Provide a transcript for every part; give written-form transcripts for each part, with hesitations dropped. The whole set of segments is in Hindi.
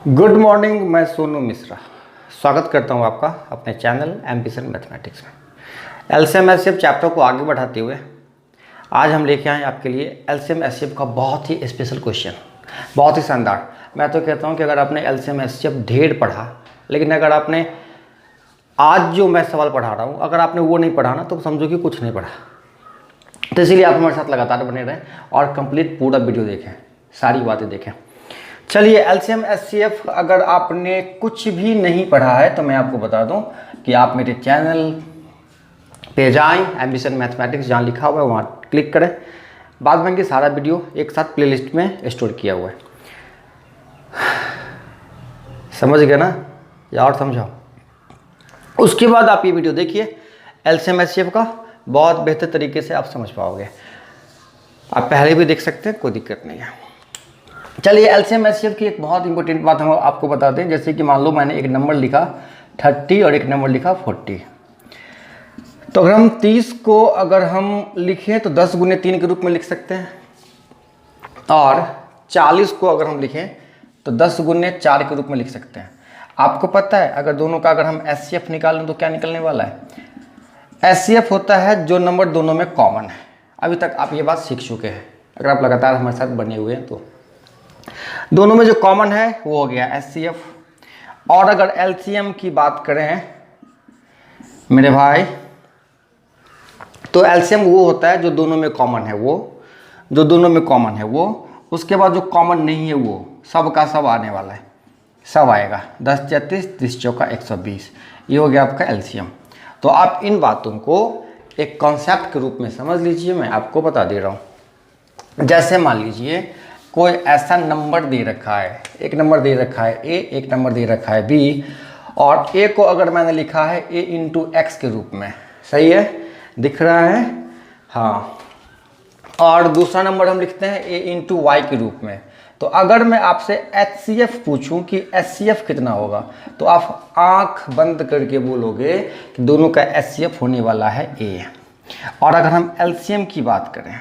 गुड मॉर्निंग, मैं सोनू मिश्रा स्वागत करता हूं आपका अपने चैनल एम्बिशन मैथमेटिक्स में। एलसीएम एचसीएफ चैप्टर को आगे बढ़ाते हुए आज हम लेके आए आपके लिए एलसीएम एचसीएफ का बहुत ही स्पेशल क्वेश्चन, बहुत ही शानदार। मैं तो कहता हूं कि अगर आपने एलसीएम एचसीएफ ढेर पढ़ा, लेकिन अगर आपने आज जो मैं सवाल पढ़ा रहा हूँ अगर आपने वो नहीं पढ़ा ना तो समझो कि कुछ नहीं पढ़ा। तो इसीलिए आप हमारे साथ लगातार बने रहें और कंप्लीट पूरा वीडियो देखें, सारी बातें देखें। चलिए, एलसीएम एचसीएफ अगर आपने कुछ भी नहीं पढ़ा है तो मैं आपको बता दूं कि आप मेरे चैनल पे जाएं, एम्बिशन मैथमेटिक्स जहाँ लिखा हुआ है वहाँ क्लिक करें। बाद में कि सारा वीडियो एक साथ प्लेलिस्ट में स्टोर किया हुआ है। समझ गए ना, या और समझाओ। उसके बाद आप ये वीडियो देखिए एलसीएम एचसीएफ का, बहुत बेहतर तरीके से आप समझ पाओगे। आप पहले भी देख सकते हैं, कोई दिक्कत नहीं है। चलिए, एलसीएम एचसीएफ की एक बहुत इंपॉर्टेंट बात हम आपको बताते हैं। जैसे कि मान लो मैंने एक नंबर लिखा 30 और एक नंबर लिखा 40, तो अगर हम 30 को अगर हम लिखें तो 10 गुने 3 के रूप में लिख सकते हैं, और 40 को अगर हम लिखें तो 10 गुने 4 के रूप में लिख सकते हैं। आपको पता है अगर दोनों का अगर हम एचसीएफ निकालें तो क्या निकलने वाला है? एचसीएफ होता है जो नंबर दोनों में कॉमन है। अभी तक आप ये बात सीख चुके हैं अगर आप लगातार हमारे साथ बने हुए हैं तो। दोनों में जो कॉमन है वो हो गया एचसीएफ। और अगर एलसीएम की बात करें मेरे भाई, तो एलसीएम वो होता है जो दोनों में कॉमन है, वो जो दोनों में कॉमन है वो। उसके बाद जो कॉमन नहीं है वो सब का सब आने वाला है, सब आएगा। 10 34 30 चौका 120, ये हो गया आपका एलसीएम। तो आप इन बातों को एक कॉन्सेप्ट के रूप में समझ लीजिए, मैं आपको बता दे रहा हूँ। जैसे मान लीजिए कोई ऐसा नंबर दे रखा है, एक नंबर दे रखा है ए, एक नंबर दे रखा है बी, और ए को अगर मैंने लिखा है ए इंटू एक्स के रूप में, सही है, दिख रहा है, हाँ। और दूसरा नंबर हम लिखते हैं ए इंटू वाई के रूप में। तो अगर मैं आपसे एचसीएफ पूछूं कि एचसीएफ कितना होगा, तो आप आंख बंद करके बोलोगे कि दोनों का एचसीएफ होने वाला है ए। और अगर हम एलसीएम की बात करें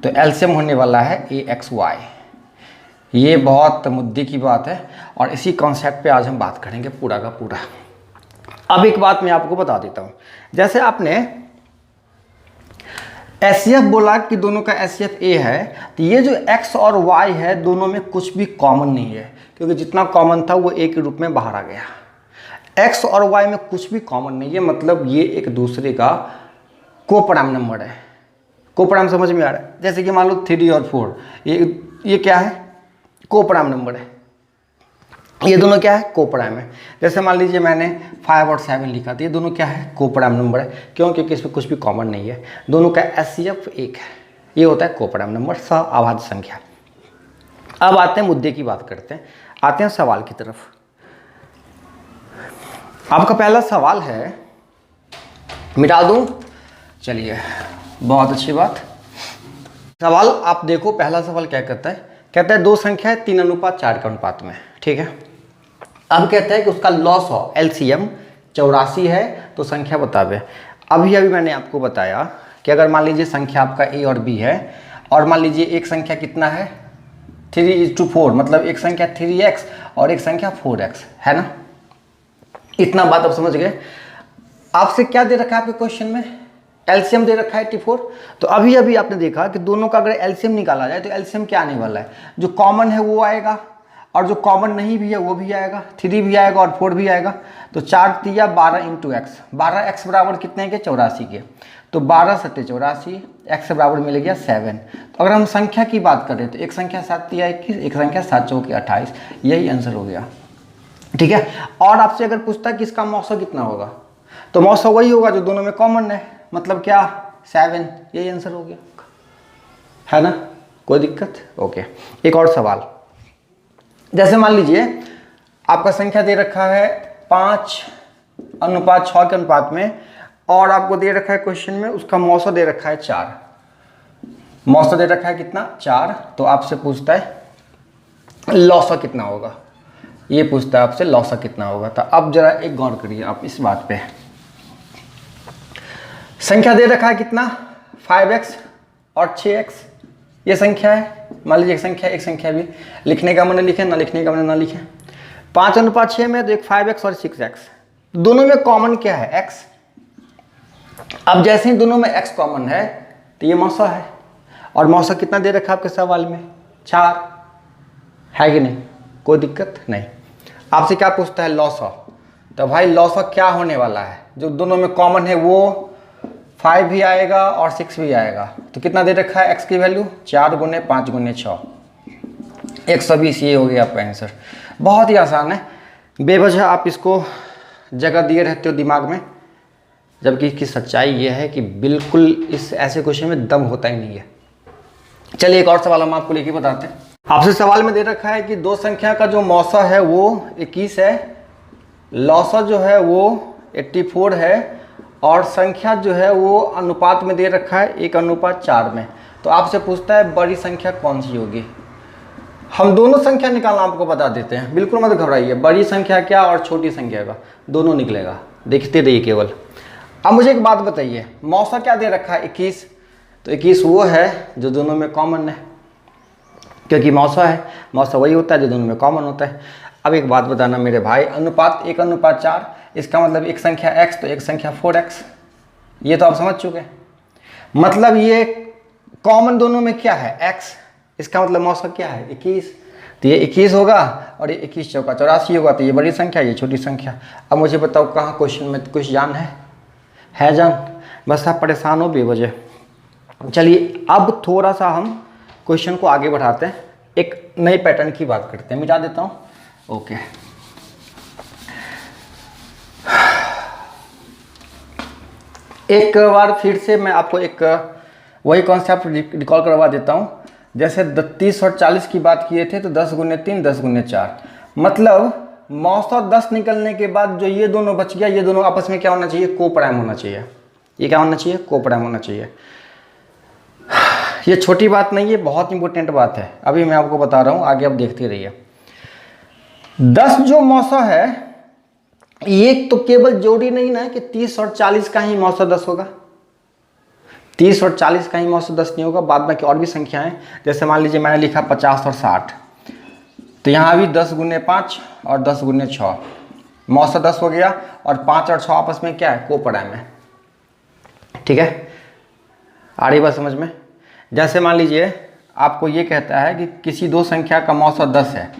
तो एलसीएम होने वाला है ए एक्स वाई। ये बहुत मुद्दे की बात है और इसी कॉन्सेप्ट पे आज हम बात करेंगे पूरा का पूरा। अब एक बात मैं आपको बता देता हूँ, जैसे आपने एचसीएफ बोला कि दोनों का एचसीएफ ए है, तो ये जो एक्स और वाई है दोनों में कुछ भी कॉमन नहीं है, क्योंकि जितना कॉमन था वो ए के रूप में बाहर आ गया। एक्स और वाई में कुछ भी कॉमन नहीं है, मतलब ये एक दूसरे का कोप्राइम नंबर है। कोप्राइम समझ में आ रहा है? जैसे कि मान लो 3 और 4, ये क्या है? कोप्राइम नंबर है। ये दोनों क्या है? कोप्राइम है। जैसे मान लीजिए मैंने 5 और 7 लिखा, तो ये दोनों क्या है? कोप्राइम नंबर है। क्यों? क्योंकि इसमें कुछ भी कॉमन नहीं है, दोनों का एचसीएफ एक है। ये होता है कोप्राइम नंबर, सअभाज्य संख्या। अब आते हैं मुद्दे की बात करते हैं, आते हैं सवाल की तरफ। आपका पहला सवाल है, मिटा दूं? चलिए, बहुत अच्छी बात। सवाल आप देखो, पहला सवाल क्या कहता है? कहता है दो संख्या है 3 अनुपात 4 के अनुपात में, ठीक है। अब कहता है कि उसका लॉस हो एलसीएम 84 है, तो संख्या बतावे। अभी मैंने आपको बताया कि अगर मान लीजिए संख्या आपका ए और बी है, और मान लीजिए एक संख्या कितना है 3:4, मतलब एक संख्या 3x और एक संख्या 4x है ना। इतना बात आप समझ गए। आपसे क्या दे रखा है आपके क्वेश्चन में? एलसीएम दे रखा है 84। तो अभी आपने देखा कि दोनों का अगर एलसीएम निकाला जाए तो एलसीएम क्या आने वाला है? जो कॉमन है वो आएगा, और जो कॉमन नहीं भी है वो भी आएगा, 3 भी आएगा और 4 भी आएगा। तो 4 तिया 12 इंटू एक्स, 12x बराबर कितने के? 84 के। तो 12 सत्ते 84, एक्स बराबर मिल गया 7। तो अगर हम संख्या की बात करें तो एक संख्या 7 तिया 21, एक संख्या 7 चौके 28, यही आंसर हो गया, ठीक है। और आपसे अगर पूछता है कि इसका मौसा कितना होगा, तो मौसा वही होगा जो दोनों में कॉमन है, मतलब क्या? 7, यही आंसर हो गया, है ना। कोई दिक्कत? ओके। एक और सवाल, जैसे मान लीजिए आपका संख्या दे रखा है 5 अनुपात 6 के अनुपात में, और आपको दे रखा है क्वेश्चन में उसका मौसा दे रखा है 4। मौसा दे रखा है कितना? 4। तो आपसे पूछता है लौसा कितना होगा, ये पूछता है आपसे लौसा कितना होगा। तो अब जरा एक गौर करिए आप इस बात पे। संख्या दे रखा है कितना? 5x और 6x, ये संख्या है। मान लीजिए एक संख्या भी, लिखने का मैंने लिखे, ना लिखने का मैंने ना लिखे। 5:6 में तो एक 5x और 6x, दोनों में कॉमन क्या है? x। अब जैसे ही दोनों में x कॉमन है तो ये मौसा है, और मौसा कितना दे रखा है आपके सवाल में? 4 है कि नहीं? कोई दिक्कत नहीं। आपसे क्या पूछता है? लॉसा। तो भाई लॉसा क्या होने वाला है? जो दोनों में कॉमन है वो 5 भी आएगा और 6 भी आएगा। तो कितना दे रखा है x की वैल्यू? 4 गुने 5 गुने 6, 120। ये हो गया आपका आंसर। बहुत ही आसान है, बेवजह आप इसको जगह दिए रहते हो दिमाग में, जबकि इसकी सच्चाई ये है कि बिल्कुल इस ऐसे क्वेश्चन में दम होता ही नहीं है। चलिए एक और सवाल हम आपको लेके बताते हैं। आपसे सवाल में दे रखा है कि दो संख्या का जो मौसा है वो 21 है, लौसा जो है वो 84 है, और संख्या जो है वो अनुपात में दे रखा है 1:4 में। तो आपसे पूछता है बड़ी संख्या कौन सी होगी? हम दोनों संख्या निकालना आपको बता देते हैं, बिल्कुल मत घबराइए। बड़ी संख्या क्या और छोटी संख्या का दोनों निकलेगा, देखते रहिए केवल। अब मुझे एक बात बताइए, मौसा क्या दे रखा है? 21। तो 21 वो है जो दोनों में कॉमन है, क्योंकि मौसा है, मौसा वही होता है जो दोनों में कॉमन होता है। अब एक बात बताना मेरे भाई, अनुपात 1:4, इसका मतलब एक संख्या x तो एक संख्या 4x, ये तो आप समझ चुके हैं। मतलब ये कॉमन दोनों में क्या है? x, इसका मतलब मौसा क्या है? 21। तो ये 21 होगा और ये 21 चौका 84 होगा। तो ये बड़ी संख्या, ये छोटी संख्या। अब मुझे बताओ कहाँ क्वेश्चन में कुछ जान है जान? बस आप परेशान हो बेवजह। चलिए अब थोड़ा सा हम क्वेश्चन को आगे बढ़ाते हैं, एक नई पैटर्न की बात करते हैं। मिटा देता हूँ, ओके। एक बार फिर से मैं आपको एक वही कॉन्सेप्ट रिकॉल करवा देता हूँ। जैसे 30 और 40 की बात किए थे, तो 10 गुने 3 10 गुने 4, मतलब मौसा 10 निकलने के बाद जो ये दोनों बच गया, ये दोनों आपस में क्या होना चाहिए? को प्राइम होना चाहिए। ये क्या होना चाहिए? को प्राइम होना चाहिए। ये छोटी बात नहीं है, बहुत इंपॉर्टेंट बात है। अभी मैं आपको बता रहा हूँ, आगे आप देखते रहिए। 10 जो मौसा है, ये तो केवल जोड़ी नहीं ना कि 30 और 40 का ही मौसा 10 होगा। 30 और 40 का ही मौसा 10 नहीं होगा, बाद में की और भी संख्याएं, जैसे मान लीजिए मैंने लिखा 50 और 60, तो यहाँ भी 10 गुने 5 और 10 गुने 6, मौसा 10 हो गया, और 5 और 6 आपस में क्या है? को प्राइम है। ठीक है, आ रही बात समझ में? जैसे मान लीजिए आपको ये कहता है कि किसी दो संख्या का मौसा 10 है,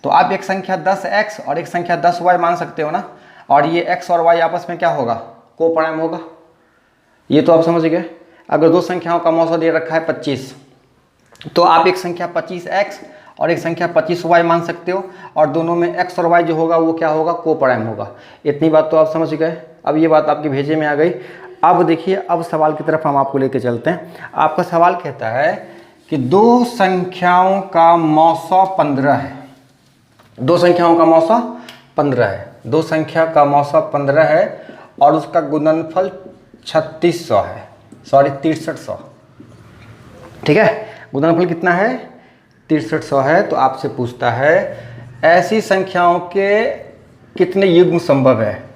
तो आप एक संख्या 10x और एक संख्या 10y मान सकते हो ना, और ये x और y आपस में क्या होगा? को प्राइम होगा। ये तो आप समझ गए। अगर दो संख्याओं का मौसा दे रखा है 25, तो आप एक संख्या 25x और एक संख्या 25y मान सकते हो, और दोनों में x और y जो होगा वो क्या होगा? को प्राइम होगा। इतनी बात तो आप समझ गए। अब ये बात आपके भेजे में आ गई। अब देखिए, अब सवाल की तरफ हम आपको लेके चलते हैं। आपका सवाल कहता है कि दो संख्याओं का मौसा 15 है। दो संख्याओं का मौसा 15 है, दो संख्या का मौसा 15 है, और उसका गुणनफल 3600 है, सॉरी 6300। ठीक है, गुणनफल कितना है? 6300 है। तो आपसे पूछता है ऐसी संख्याओं के कितने युग्म संभव है?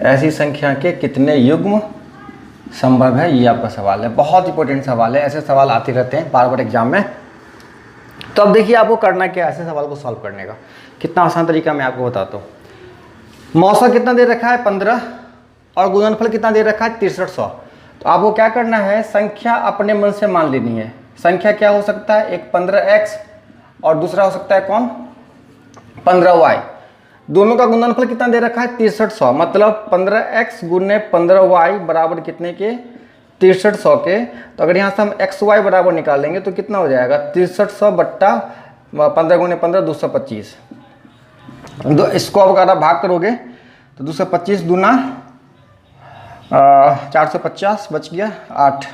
ऐसी संख्या के कितने युग्म संभव है, ये आपका सवाल है। बहुत इंपॉर्टेंट सवाल है, ऐसे सवाल आते रहते हैं बार बार एग्जाम में। तो अब देखिए आपको करना क्या है ऐसे सवाल को सॉल्व करने का। कितना आसान तरीका मैं आपको बताता हूँ। मौसा कितना दे रखा है? 15, और गुणनफल कितना दे रखा है? 6300। तो आपको क्या करना है? संख्या अपने मन से मान लेनी है। संख्या क्या हो सकता है? एक 15x और दूसरा हो सकता है कौन? 15y। दोनों का गुणनफल कितना दे रखा है? 6300, मतलब 15x गुने 15y बराबर कितने के? 6300 के। तो अगर यहाँ से हम xy बराबर निकालेंगे तो कितना हो जाएगा? 6300 बट्टा 15 गुने 15 225। इसको अब अगर आप भाग करोगे तो 225 दूना 450 बच गया 8,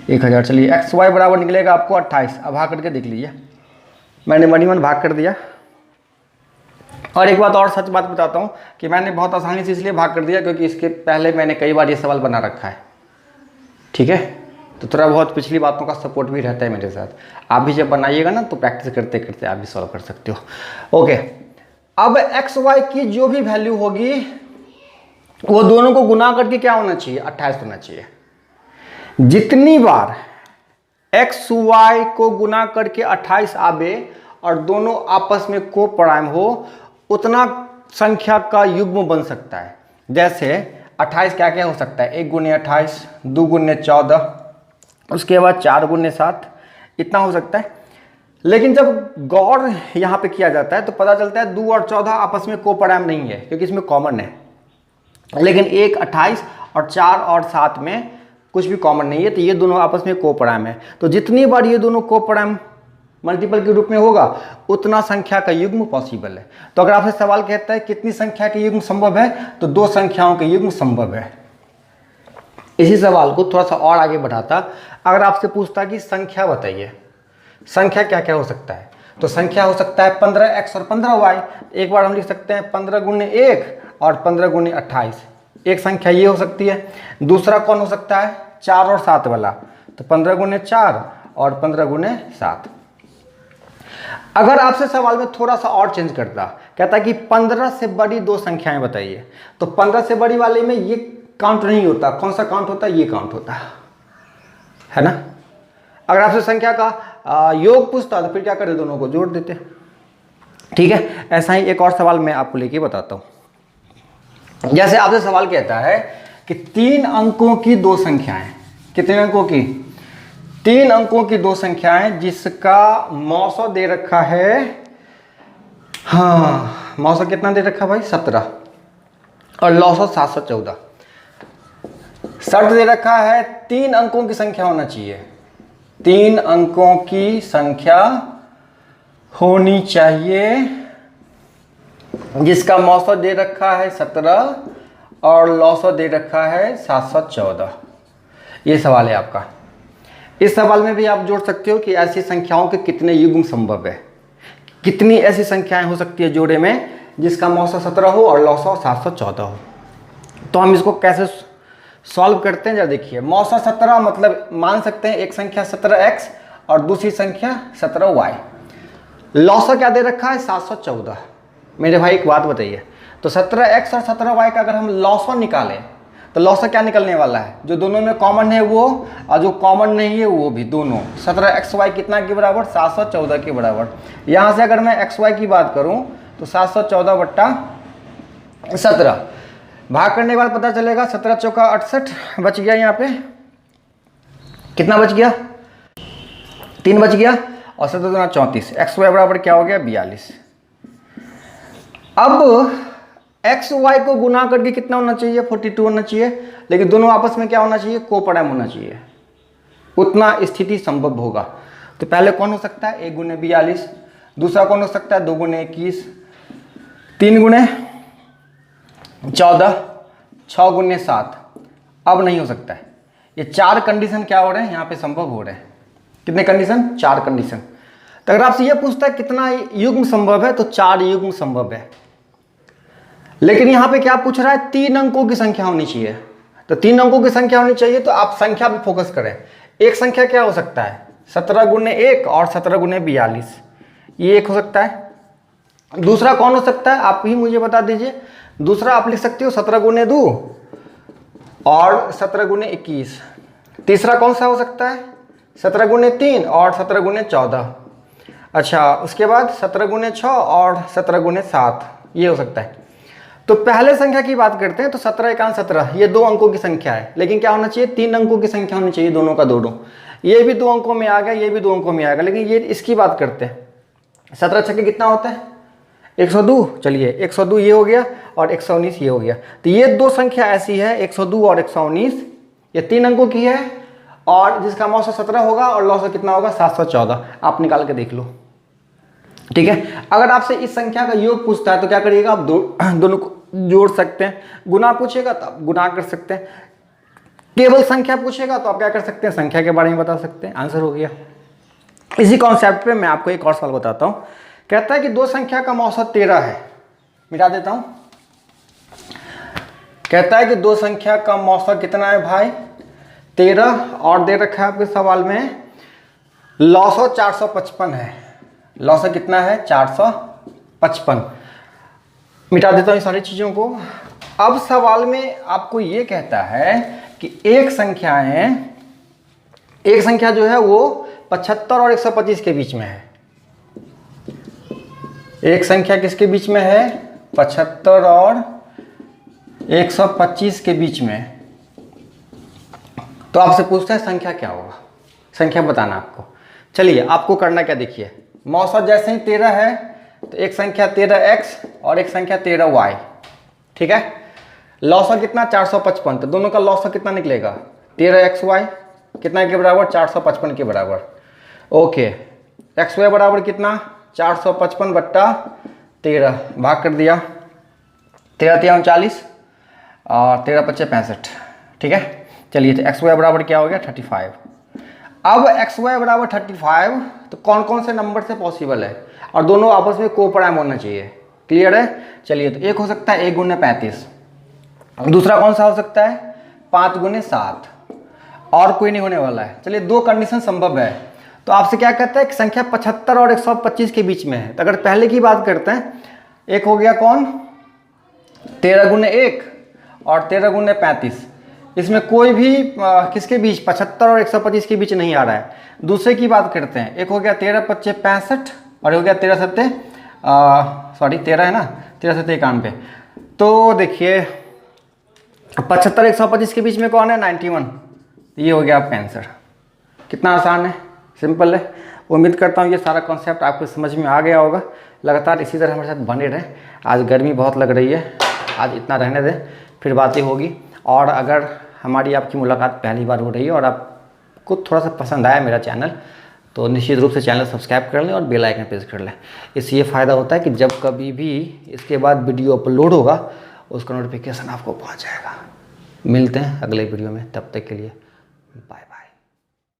1000। चलिए xy बराबर निकलेगा आपको 28। अब भाग करके देख लीजिए, मैंने मन भाग कर दिया। और एक बात और सच बात बताता हूँ कि मैंने बहुत आसानी से इसलिए भाग कर दिया क्योंकि इसके पहले मैंने कई बार ये सवाल बना रखा है। ठीक है, तो थोड़ा बहुत पिछली बातों का सपोर्ट भी रहता है मेरे साथ। आप भी जब बनाइएगा ना तो प्रैक्टिस करते करते आप भी सॉल्व कर सकते हो। ओके, अब एक्स वाई की जो भी वैल्यू होगी वो दोनों को गुना करके क्या होना चाहिए? 28 होना चाहिए। जितनी बार एक्स वाई को गुना करके 28 आवे और दोनों आपस में कोपराइम हो उतना संख्या का युग्म बन सकता है। जैसे 28 क्या क्या हो सकता है, 1 गुने 28, 2 गुने 14, उसके बाद 4 गुने 7, इतना हो सकता है। लेकिन जब गौर यहाँ पे किया जाता है तो पता चलता है 2 और 14 आपस में कोपराइम नहीं है, क्योंकि इसमें कॉमन है। लेकिन 1 28 और 4 और 7 में कुछ भी कॉमन नहीं है, तो ये दोनों आपस में कोपराइम है। तो जितनी बार ये दोनों कोपराइम मल्टीपल के रूप में होगा उतना संख्या का युग्म पॉसिबल है। तो अगर आपसे सवाल कहता है कितनी संख्या के युग्म संभव है, तो 2 संख्याओं के युग्म संभव है। इसी सवाल को थोड़ा सा और आगे बढ़ाता, अगर आपसे पूछता कि संख्या बताइए, संख्या क्या क्या हो सकता है, तो संख्या हो सकता है 15x और 15y। एक बार हम लिख सकते हैं 15 गुने 1 और 15 गुने 28, एक संख्या ये हो सकती है। दूसरा कौन हो सकता है, 4 और 7 वाला, तो 15 गुने 4 और 15 गुने 7। अगर आपसे सवाल में थोड़ा सा और चेंज करता, कहता कि 15 से बड़ी 2 संख्याएं बताइए, तो 15 से बड़ी वाले में ये काउंट नहीं होता। कौन सा काउंट होता है, ये काउंट होता है ना। अगर आपसे संख्या का योग पूछता तो फिर क्या करें, दोनों को जोड़ देते। ठीक है, ऐसा ही एक और सवाल मैं आपको लेके बताता हूं। जैसे आपसे सवाल कहता है कि 3 अंकों की 2 संख्याएं, कितने अंकों की, 3 अंकों की 2 संख्याएं जिसका मौसा दे रखा है, हाँ मौसा कितना दे रखा भाई, 17 और लौसा 714। शर्त दे रखा है 3 अंकों की संख्या होना चाहिए, 3 अंकों की संख्या होनी चाहिए जिसका मौसा दे रखा है 17 और लौसा दे रखा है 714। ये सवाल है आपका। इस सवाल में भी आप जोड़ सकते हो कि ऐसी संख्याओं के कितने युग्म संभव है, कितनी ऐसी संख्याएं हो सकती है जोड़े में जिसका मौसा 17 हो और लौसा 714 हो। तो हम इसको कैसे सॉल्व करते हैं, जरा देखिए। मौसा 17 मतलब मान सकते हैं एक संख्या 17x और दूसरी संख्या 17y। लौसा क्या दे रखा है, 714। मेरे भाई एक बात बताइए, तो 17x और 17y का अगर हम लौसा निकालें तो लौसा क्या निकलने वाला है, जो दोनों में कॉमन है वो, और जो कॉमन नहीं है वो भी, दोनों। 17xy कितना के बराबर, 714 के बराबर। यहाँ से अगर मैं xy की बात करूँ तो 714 बट्टा 17 भाग करने के बाद पता चलेगा 17 चौका 68 बच गया। यहाँ पे कितना बच गया, 3 बच गया, और 17 दूना 34, xy बराबर क्या हो गया, 42। अब एक्स वाई को गुना करके कितना होना चाहिए, 42 होना चाहिए। लेकिन दोनों आपस में क्या होना चाहिए, कोपराइम होना चाहिए, उतना स्थिति संभव होगा। तो पहले कौन हो सकता है, 1 गुने 42। दूसरा कौन हो सकता है, 2 गुने 21, 3 गुने 14, 6 गुने 7। अब नहीं हो सकता है। ये 4 कंडीशन क्या हो रहे हैं यहाँ पे संभव हो रहे हैं। कितने कंडीशन, 4 कंडीशन। तो अगर आपसे ये पूछता है कितना युग्म संभव है, तो 4 युग्म संभव है। लेकिन यहाँ पे क्या पूछ रहा है, 3 अंकों की संख्या होनी चाहिए। तो 3 अंकों की संख्या होनी चाहिए, तो आप संख्या पे फोकस करें। एक संख्या क्या हो सकता है, 17 गुने 1 और 17 गुने 42, ये एक हो सकता है। दूसरा कौन हो सकता है, आप ही मुझे बता दीजिए। दूसरा आप लिख सकते हो 17 गुने 2 और 17 गुने 21। तीसरा कौन सा हो सकता है, 17 गुने 3 और 17 गुने 14। अच्छा, उसके बाद 17 गुने 6 और 17 गुने 7, ये हो सकता है। तो पहले संख्या की बात करते हैं, तो 17 एकान 17, ये 2 अंकों की संख्या है। लेकिन क्या होना चाहिए, 3 अंकों की संख्या होनी चाहिए, दोनों का दोनों। ये भी 2 अंकों में आ गया, ये भी 2 अंकों में आ गया। लेकिन ये इसकी बात करते हैं, 17 छक्के कितना होता है, 102। चलिए 102 ये हो गया और 119 ये हो गया। तो ये 2 संख्या ऐसी है, 102 और 119, ये 3 अंकों की है और जिसका मौसा 17 होगा और लौसा कितना होगा, 714। आप निकाल के देख लो। ठीक है, अगर आपसे इस संख्या का योग पूछता है तो क्या करिएगा, आप दोनों को जोड़ सकते हैं। गुना पूछेगा तो आप गुना कर सकते हैं। केवल संख्या पूछेगा तो आप क्या कर सकते हैं, संख्या के बारे में बता सकते हैं। आंसर हो गया। इसी कॉन्सेप्ट पे मैं आपको एक और सवाल बताता हूं। कहता है कि 2 संख्या का मौसा 13 है। मिटा देता हूं। कहता है कि 2 संख्या का मौसा कितना है भाई, 13, और दे रखा है आपके सवाल में लौसा 455 है। लौसा कितना है, 455। मिटा देता हूँ सारी चीज़ों को। अब सवाल में आपको ये कहता है कि एक संख्या जो है वो 75 और 125 के बीच में है। एक संख्या किसके बीच में है? 75 और 125 के बीच में। तो आपसे पूछता है संख्या क्या होगा, संख्या बताना आपको। चलिए आपको करना क्या, देखिए मौसम जैसे ही 13 है तो एक संख्या 13x और एक संख्या 13y, ठीक है। लौसा कितना? 455, तो दोनों का लौसा कितना निकलेगा? 13xy कितना के बराबर? 455 के बराबर। ओके, xy बराबर कितना? 455 बट्टा 13, भाग कर दिया, 13 3 39 और 13 25 65, ठीक है। चलिए तो xy बराबर क्या हो गया? 35। अब xy बराबर 35 तो कौन कौन से नंबर से पॉसिबल है, और दोनों आपस में कोप्राइम होना चाहिए, क्लियर है। चलिए तो एक हो सकता है 1 गुने 35, दूसरा कौन सा हो सकता है? 5 गुने 7, और कोई नहीं होने वाला है। चलिए दो कंडीशन संभव है। तो आपसे क्या कहता है कि संख्या 75 और 125 के बीच में है। तो अगर पहले की बात करते हैं, एक हो गया कौन? 13 गुने 1 और 13 गुने 35, इसमें कोई भी किसके बीच? 75 और 125 के बीच नहीं आ रहा है। दूसरे की बात करते हैं, एक हो गया 13 25 65 और हो गया 13 7 सॉरी 13 है ना, 13 7 91। तो देखिए 75 125 के बीच में कौन है? 91, ये हो गया 65। कितना आसान है, सिंपल है। उम्मीद करता हूँ ये सारा कॉन्सेप्ट आपको समझ में आ गया होगा। लगातार इसी तरह हमारे साथ बने रहें। आज गर्मी बहुत लग रही है, आज इतना रहने दें, फिर बातें होगी। और अगर हमारी आपकी मुलाकात पहली बार हो रही है और आपको थोड़ा सा पसंद आया मेरा चैनल, तो निश्चित रूप से चैनल सब्सक्राइब कर लें और बेल आइकन प्रेस कर लें। इससे ये फ़ायदा होता है कि जब कभी भी इसके बाद वीडियो अपलोड होगा उसका नोटिफिकेशन आपको पहुंच जाएगा। मिलते हैं अगले वीडियो में, तब तक के लिए बाय बाय।